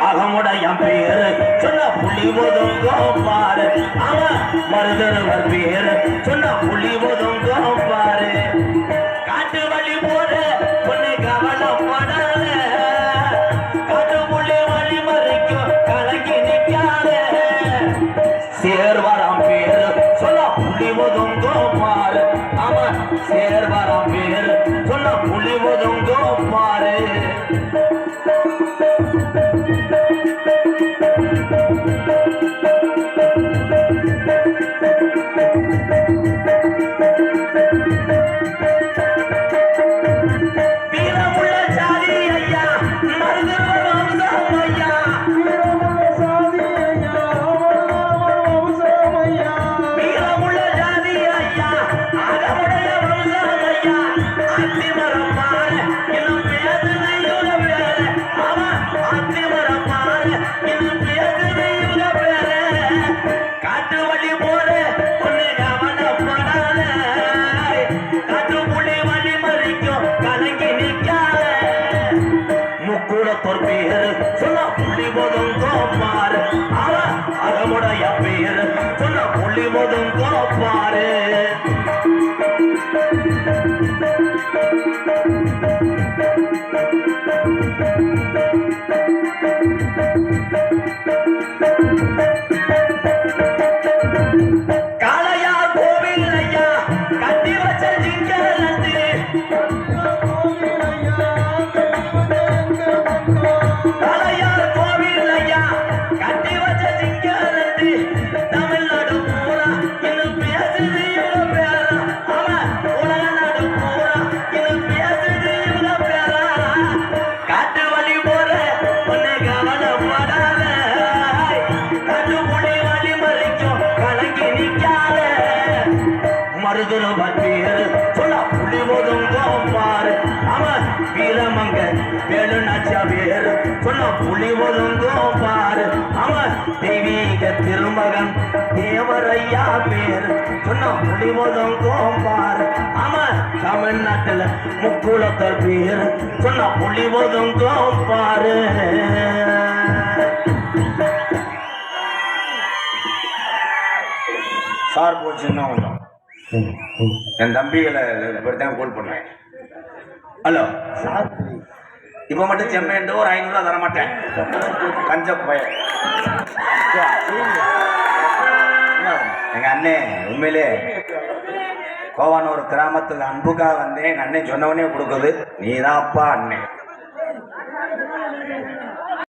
அகமுடைய பேரு சொன்ன புலி ஒதுங்கோ பாரு அவன் மருதவர் பேரு சொன்ன புலி ஒதுங்கோ பாரு காட்டு வழி போற பொண்ணு கவலைப்படாத காட்டு புள்ளி வழி மறைக்கும் கலங்கி நிற்காத சேர்வரம் பேரு சொன்ன புலி ஒதுங்கோ பாரு அவன் சேர்வரம் பேரு சொன்ன புலி ஒதுங்கோ பாரு திருமகன் தேவரையா பேர் சொன்ன புலிவதங்கும் பாரு அவன் தமிழ்நாட்டுல முக்குளத்தர் பேர் சொன்ன புலிவதங்கும் பாரு சார் போச்சுன்னா என் தம்பிகளை இப்படித்தான் கோல் பண்ணேன் ஹலோ சார் இப்ப மட்டும் செம்மேண்டு ஒரு 500 ரூபா தரமாட்டேன் கஞ்ச பையன் எங்க அண்ணே உண்மையிலே கோவான ஒரு கிராமத்துக்கு அன்புக்காக வந்தேன் எங்க அண்ணன் சொன்னவனே கொடுக்குது நீதான் அப்பா அண்ணே